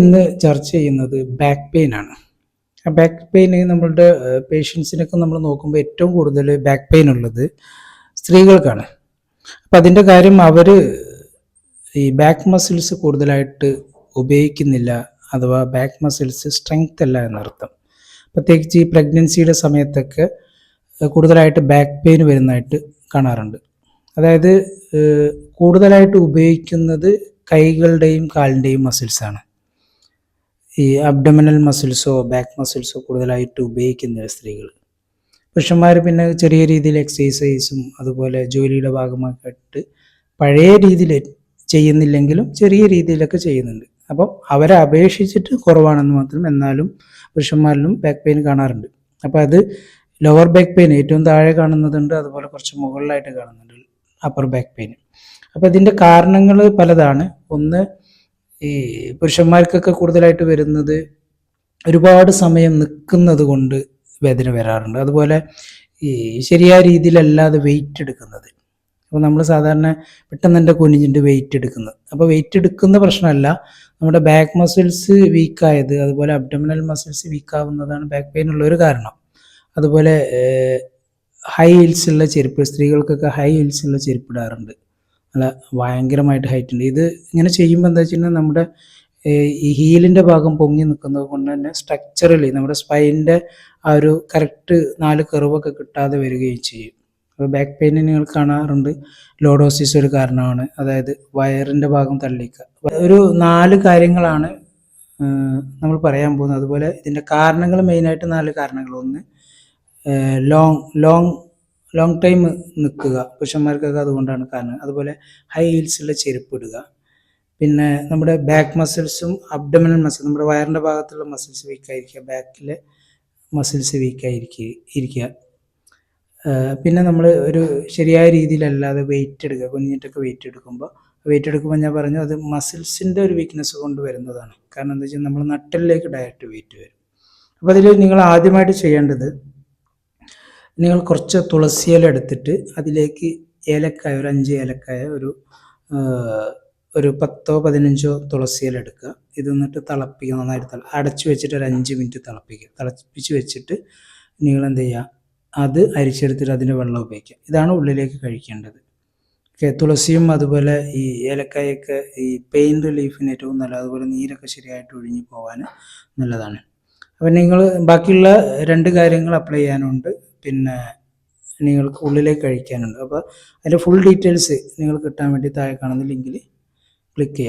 ഇന്ന് ചർച്ച ചെയ്യുന്നത് ബാക്ക് പെയിൻ ആണ്. ആ ബാക്ക് പെയിൻ നമ്മളുടെ പേഷ്യൻസിനൊക്കെ നമ്മൾ നോക്കുമ്പോൾ ഏറ്റവും കൂടുതൽ ബാക്ക് പെയിൻ ഉള്ളത് സ്ത്രീകൾക്കാണ്. അപ്പം അതിൻ്റെ കാര്യം അവർ ഈ ബാക്ക് മസിൽസ് കൂടുതലായിട്ട് ഉപയോഗിക്കുന്നില്ല, അഥവാ ബാക്ക് മസിൽസ് സ്ട്രെങ്ത് അല്ല എന്നർത്ഥം. പ്രത്യേകിച്ച് ഈ പ്രഗ്നൻസിയുടെ സമയത്തൊക്കെ കൂടുതലായിട്ട് ബാക്ക് പെയിൻ വരുന്നതായിട്ട് കാണാറുണ്ട്. അതായത് കൂടുതലായിട്ട് ഉപയോഗിക്കുന്നത് കൈകളുടെയും കാലിൻ്റെയും മസിൽസാണ്. ഈ അബ്ഡമിനൽ മസിൽസോ ബാക്ക് മസിൽസോ കൂടുതലായിട്ട് ഉപയോഗിക്കുന്ന സ്ത്രീകൾ. പുരുഷന്മാർ പിന്നെ ചെറിയ രീതിയിൽ എക്സസൈസും അതുപോലെ ജോലിയുടെ ഭാഗമായിട്ട് പഴയ രീതിയിൽ ചെയ്യുന്നില്ലെങ്കിലും ചെറിയ രീതിയിലൊക്കെ ചെയ്യുന്നുണ്ട്. അപ്പം അവരെ അപേക്ഷിച്ചിട്ട് കുറവാണെന്ന് മാത്രം. എന്നാലും പുരുഷന്മാരിലും ബാക്ക് പെയിൻ കാണാറുണ്ട്. അപ്പോൾ അത് ലോവർ ബാക്ക് പെയിൻ ഏറ്റവും താഴെ കാണുന്നതുണ്ട്, അതുപോലെ കുറച്ച് മുകളിലായിട്ട് കാണുന്നുണ്ട് അപ്പർ ബാക്ക് പെയിൻ. അപ്പോൾ ഇതിൻ്റെ കാരണങ്ങൾ പലതാണ്. ഒന്ന്, ഈ പുരുഷന്മാർക്കൊക്കെ കൂടുതലായിട്ട് വരുന്നത് ഒരുപാട് സമയം നിൽക്കുന്നത് കൊണ്ട് വേദന വരാറുണ്ട്. അതുപോലെ ഈ ശരിയായ രീതിയിലല്ലാതെ വെയിറ്റ് എടുക്കുന്നത്. അപ്പോൾ നമ്മൾ സാധാരണ പെട്ടെന്ന് എൻ്റെ കുനിഞ്ഞിട്ട് വെയിറ്റ് എടുക്കുന്നത്. അപ്പോൾ വെയിറ്റ് എടുക്കുന്ന പ്രശ്നമല്ല, നമ്മുടെ ബാക്ക് മസിൽസ് വീക്കായത്, അതുപോലെ അബ്ഡമിനൽ മസിൽസ് വീക്കാവുന്നതാണ് ബാക്ക് പെയിൻ ഉള്ളൊരു കാരണം. അതുപോലെ ഹൈ ഹീൽസ് ഉള്ള ചെരുപ്പ്, സ്ത്രീകൾക്കൊക്കെ ഹൈ ഹീൽസ് ഉള്ള ചെരുപ്പ് ഇടാറുണ്ട്. നല്ല ഭയങ്കരമായിട്ട് ഹൈറ്റ് ഉണ്ട്. ഇത് ഇങ്ങനെ ചെയ്യുമ്പോൾ എന്താ വെച്ചിട്ടുണ്ടെങ്കിൽ നമ്മുടെ ഈ ഹീലിൻ്റെ ഭാഗം പൊങ്ങി നിൽക്കുന്നത് കൊണ്ട് തന്നെ സ്ട്രക്ചറലി നമ്മുടെ സ്പൈനിൻ്റെ ആ ഒരു കറക്റ്റ് 4 കർവൊക്കെ കിട്ടാതെ വരികയും ചെയ്യും. അപ്പോൾ ബാക്ക് പെയിൻ നിങ്ങൾ കാണാറുണ്ട്. ലോഡോസിസ് ഒരു കാരണമാണ്, അതായത് വയറിൻ്റെ ഭാഗം തള്ളിക്കുക. ഒരു 4 കാര്യങ്ങളാണ് നമ്മൾ പറയാൻ പോകുന്നത്. അതുപോലെ ഇതിൻ്റെ കാരണങ്ങൾ മെയിനായിട്ട് 4 കാരണങ്ങൾ. ഒന്ന്, ലോങ് ടൈം നിൽക്കുക, പുരുഷന്മാർക്കൊക്കെ അതുകൊണ്ടാണ് കാരണം. അതുപോലെ ഹൈ ഹീൽസുള്ള ചെരുപ്പ് ഇടുക. പിന്നെ നമ്മുടെ ബാക്ക് മസിൽസും അബ്ഡമിനൽ മസിൽ, നമ്മുടെ വയറിൻ്റെ ഭാഗത്തുള്ള മസിൽസ് വീക്കായിരിക്കുക, ബാക്കിലെ മസിൽസ് വീക്കായിരിക്കുക. പിന്നെ നമ്മൾ ഒരു ശരിയായ രീതിയിലല്ലാതെ വെയിറ്റ് എടുക്കുക, കുഞ്ഞിട്ടൊക്കെ വെയിറ്റ് എടുക്കുമ്പോൾ ഞാൻ പറഞ്ഞു അത് മസിൽസിൻ്റെ ഒരു വീക്ക്നെസ് കൊണ്ട് വരുന്നതാണ്. കാരണം എന്താ വെച്ചാൽ നമ്മൾ നട്ടലിലേക്ക് ഡയറക്റ്റ് വെയിറ്റ് വരും. അപ്പോൾ അതിൽ നിങ്ങൾ ആദ്യമായിട്ട് ചെയ്യേണ്ടത്, നിങ്ങൾ കുറച്ച് തുളസിയില എടുത്തിട്ട് അതിലേക്ക് ഏലക്കായ, ഒരു 5 ഏലക്കായ, ഒരു 10 15 തുളസിയില എടുക്കുക. ഇത് എന്നിട്ട് തിളപ്പിക്കുക, നന്നായിട്ട് അടച്ചു വെച്ചിട്ട് ഒരു 5 മിനിറ്റ് തിളപ്പിച്ച് വെച്ചിട്ട് നിങ്ങൾ എന്ത് ചെയ്യുക, അത് അരിച്ചെടുത്തിട്ട് അതിൻ്റെ വെള്ളം ഉപയോഗിക്കുക. ഇതാണ് ഉള്ളിലേക്ക് കഴിക്കേണ്ടത്. തുളസിയും അതുപോലെ ഈ ഏലക്കായൊക്കെ ഈ പെയിൻ റിലീഫിന് ഏറ്റവും നല്ലത്, അതുപോലെ നീരൊക്കെ ശരിയായിട്ട് ഒഴിഞ്ഞു പോകാൻ നല്ലതാണ്. അപ്പം നിങ്ങൾ ബാക്കിയുള്ള 2 കാര്യങ്ങൾ അപ്ലൈ ചെയ്യാനുണ്ട്, പിന്നെ നിങ്ങൾക്ക് ഉള്ളിലേക്ക് കഴിക്കാനുണ്ട്. അപ്പോൾ അതിൻ്റെ ഫുൾ ഡീറ്റെയിൽസ് നിങ്ങൾ കിട്ടാൻ വേണ്ടി താഴെ കാണുന്ന ലിങ്കിൽ ക്ലിക്ക് ചെയ്യുക.